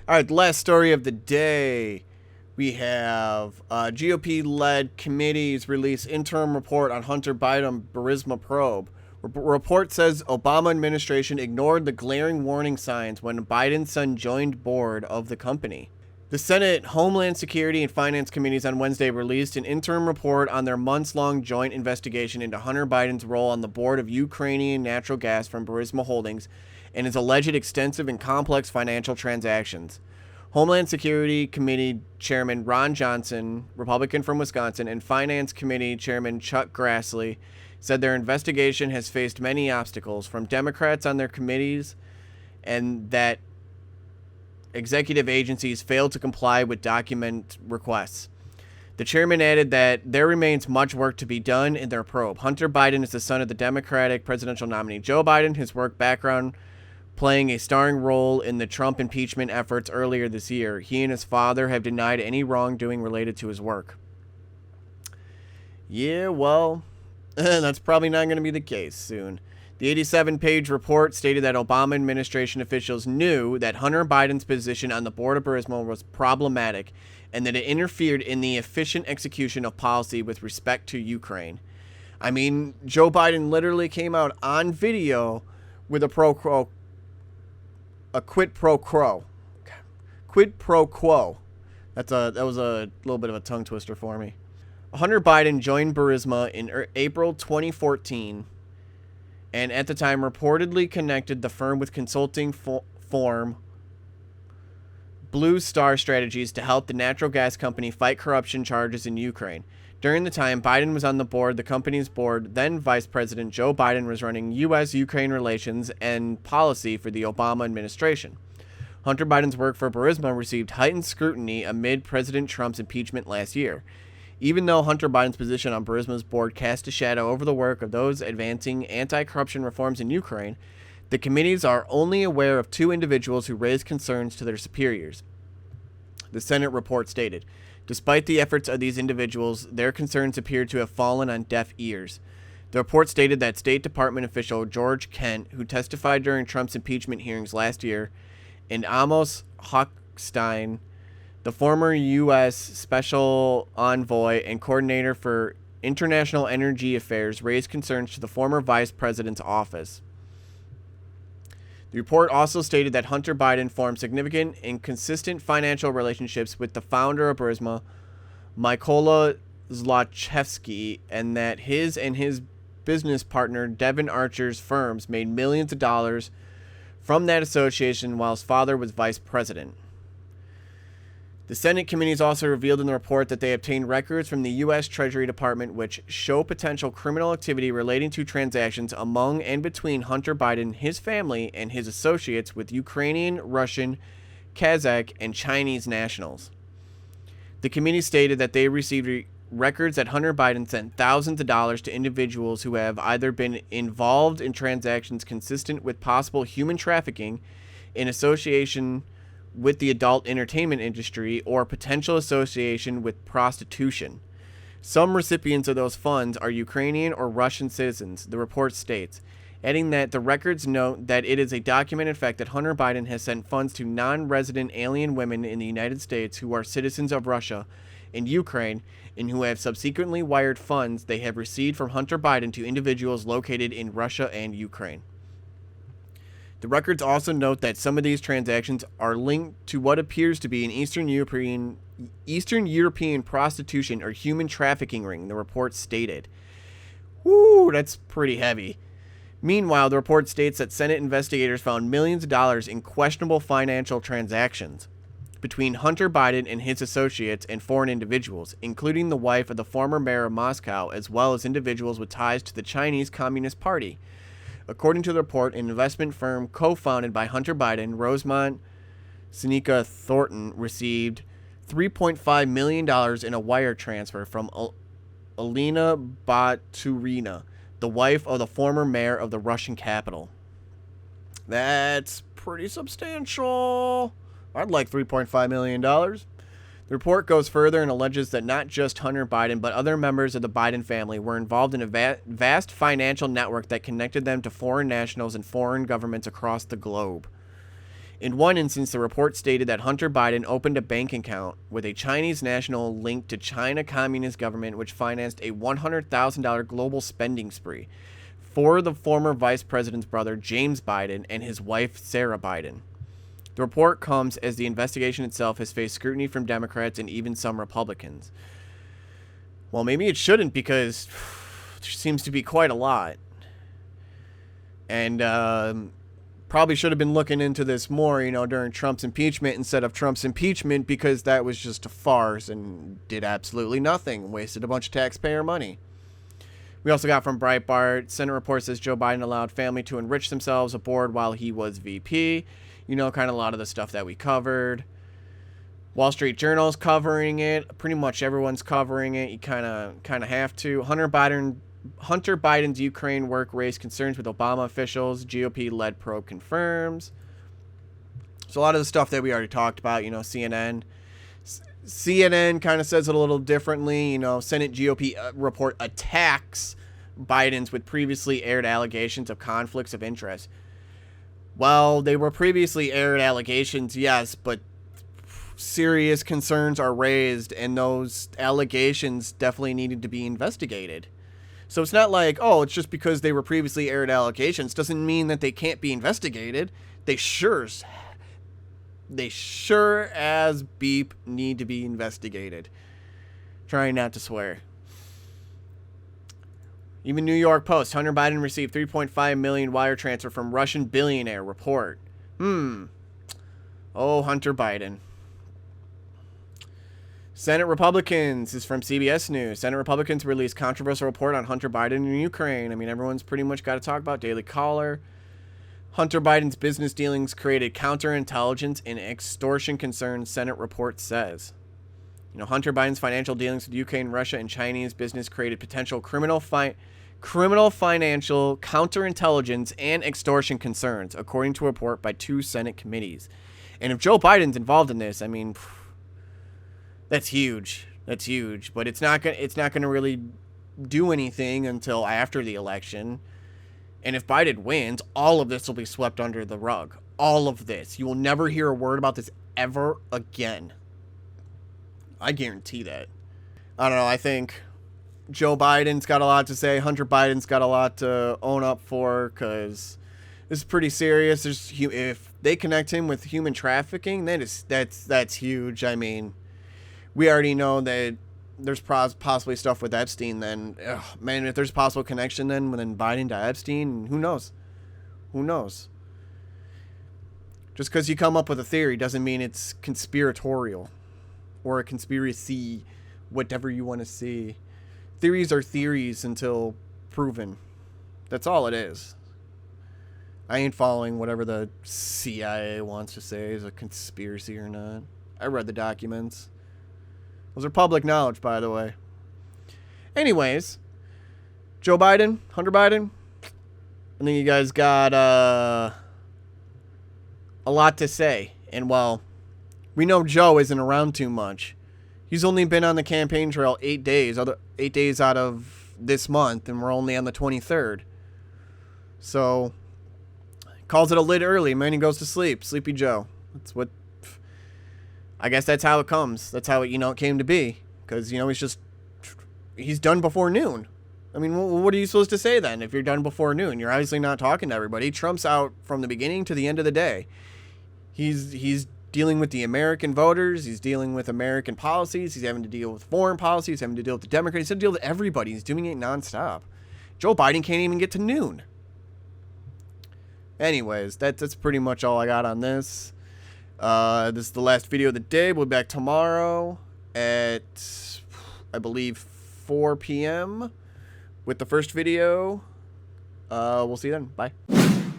All right, last story of the day. We have GOP-led committees release interim report on Hunter Biden Burisma probe. Report says Obama administration ignored the glaring warning signs when Biden's son joined board of the company. The Senate Homeland Security and Finance Committees on Wednesday released an interim report on their months-long joint investigation into Hunter Biden's role on the board of Ukrainian natural gas from Burisma Holdings and his alleged extensive and complex financial transactions. Homeland Security Committee Chairman Ron Johnson, Republican from Wisconsin, and Finance Committee Chairman Chuck Grassley said their investigation has faced many obstacles from Democrats on their committees and that executive agencies failed to comply with document requests. The chairman added that there remains much work to be done in their probe. Hunter Biden is the son of the Democratic presidential nominee Joe Biden. His work background playing a starring role in the Trump impeachment efforts earlier this year. He and his father have denied any wrongdoing related to his work. Yeah, well, that's probably not going to be the case soon. The 87-page report stated that Obama administration officials knew that Hunter Biden's position on the board of Burisma was problematic and that it interfered in the efficient execution of policy with respect to Ukraine. I mean, Joe Biden literally came out on video with a quid pro quo. Quid pro quo. That was a little bit of a tongue twister for me. Hunter Biden joined Burisma in April 2014 and at the time reportedly connected the firm with consulting firm Blue Star Strategies to help the natural gas company fight corruption charges in Ukraine. During the time Biden was on the company's board, then Vice President Joe Biden was running U.S.-Ukraine relations and policy for the Obama administration. Hunter Biden's work for Burisma received heightened scrutiny amid President Trump's impeachment last year. Even though Hunter Biden's position on Burisma's board cast a shadow over the work of those advancing anti-corruption reforms in Ukraine, the committees are only aware of two individuals who raised concerns to their superiors. The Senate report stated, despite the efforts of these individuals, their concerns appear to have fallen on deaf ears. The report stated that State Department official George Kent, who testified during Trump's impeachment hearings last year, and Amos Hochstein, the former U.S. Special Envoy and Coordinator for International Energy Affairs, raised concerns to the former vice president's office. The report also stated that Hunter Biden formed significant and consistent financial relationships with the founder of Burisma, Mykola Zlochevsky, and that his business partner Devin Archer's firms made millions of dollars from that association while his father was vice president. The Senate committees also revealed in the report that they obtained records from the U.S. Treasury Department which show potential criminal activity relating to transactions among and between Hunter Biden, his family, and his associates with Ukrainian, Russian, Kazakh, and Chinese nationals. The committee stated that they received records that Hunter Biden sent thousands of dollars to individuals who have either been involved in transactions consistent with possible human trafficking in association with the adult entertainment industry or potential association with prostitution. Some recipients of those funds are Ukrainian or Russian citizens, the report states, adding that the records note that it is a documented fact that Hunter Biden has sent funds to non-resident alien women in the United States who are citizens of Russia and Ukraine and who have subsequently wired funds they have received from Hunter Biden to individuals located in Russia and Ukraine. The records also note that some of these transactions are linked to what appears to be an Eastern European prostitution or human trafficking ring, the report stated. Woo, that's pretty heavy. Meanwhile, the report states that Senate investigators found millions of dollars in questionable financial transactions between Hunter Biden and his associates and foreign individuals, including the wife of the former mayor of Moscow, as well as individuals with ties to the Chinese Communist Party. According to the report, an investment firm co-founded by Hunter Biden, Rosemont Seneca Thornton, received $3.5 million in a wire transfer from Alina Baturina, the wife of the former mayor of the Russian capital. That's pretty substantial. I'd like $3.5 million. The report goes further and alleges that not just Hunter Biden, but other members of the Biden family were involved in a vast financial network that connected them to foreign nationals and foreign governments across the globe. In one instance, the report stated that Hunter Biden opened a bank account with a Chinese national linked to China Communist government, which financed a $100,000 global spending spree for the former vice president's brother, James Biden, and his wife, Sarah Biden. The report comes as the investigation itself has faced scrutiny from Democrats and even some Republicans. Well, maybe it shouldn't, because there seems to be quite a lot. And probably should have been looking into this more, during Trump's impeachment instead of Trump's impeachment, because that was just a farce and did absolutely nothing. Wasted a bunch of taxpayer money. We also got from Breitbart, Senate report says Joe Biden allowed family to enrich themselves aboard while he was VP. Kind of a lot of the stuff that we covered. Wall Street Journal's covering it. Pretty much everyone's covering it. You kind of have to. Hunter Biden's Ukraine work raised concerns with Obama officials. GOP-led probe confirms. So a lot of the stuff that we already talked about, CNN. CNN kind of says it a little differently. Senate GOP report attacks Biden's with previously aired allegations of conflicts of interest. Well, they were previously aired allegations, yes, but serious concerns are raised, and those allegations definitely needed to be investigated. So it's not like, it's just because they were previously aired allegations doesn't mean that they can't be investigated. They sure as beep need to be investigated. Trying not to swear. Even New York Post, Hunter Biden received $3.5 million wire transfer from Russian billionaire, report. Oh, Hunter Biden. Senate Republicans is from CBS News. Senate Republicans released controversial report on Hunter Biden in Ukraine. Everyone's pretty much got to talk about Daily Caller. Hunter Biden's business dealings created counterintelligence and extortion concerns, Senate report says. Hunter Biden's financial dealings with Ukraine, Russia, and Chinese business created potential criminal financial counterintelligence and extortion concerns, according to a report by 2 Senate committees. And if Joe Biden's involved in this, that's huge. That's huge. But it's not gonna really do anything until after the election. And if Biden wins, all of this will be swept under the rug. All of this. You will never hear a word about this ever again. I guarantee that. I don't know. I think Joe Biden's got a lot to say. Hunter Biden's got a lot to own up for, because this is pretty serious. If they connect him with human trafficking, that's huge. We already know that there's possibly stuff with Epstein. Then, if there's a possible connection then Biden to Epstein, who knows? Who knows? Just because you come up with a theory doesn't mean it's conspiratorial. Or a conspiracy, whatever you want to see. Theories are theories until proven. That's all it is. I ain't following whatever the CIA wants to say is a conspiracy or not. I read the documents. Those are public knowledge, by the way. Anyways, Joe Biden, Hunter Biden, I think you guys got a lot to say. And, we know Joe isn't around too much. He's only been on the campaign trail 8 days, 8 days out of this month, and we're only on the 23rd. So, calls it a lit early, man. He goes to sleep. Sleepy Joe. I guess that's how it comes. That's how it came to be. Because, he's done before noon. What are you supposed to say then if you're done before noon? You're obviously not talking to everybody. Trump's out from the beginning to the end of the day. He's dealing with the American voters. He's dealing with American policies. He's having to deal with foreign policies. He's having to deal with the Democrats. He's having to deal with everybody. He's doing it nonstop. Joe Biden can't even get to noon. Anyways, that's pretty much all I got on this. This is the last video of the day. We'll be back tomorrow at, I believe, 4 p.m. with the first video. We'll see you then. Bye.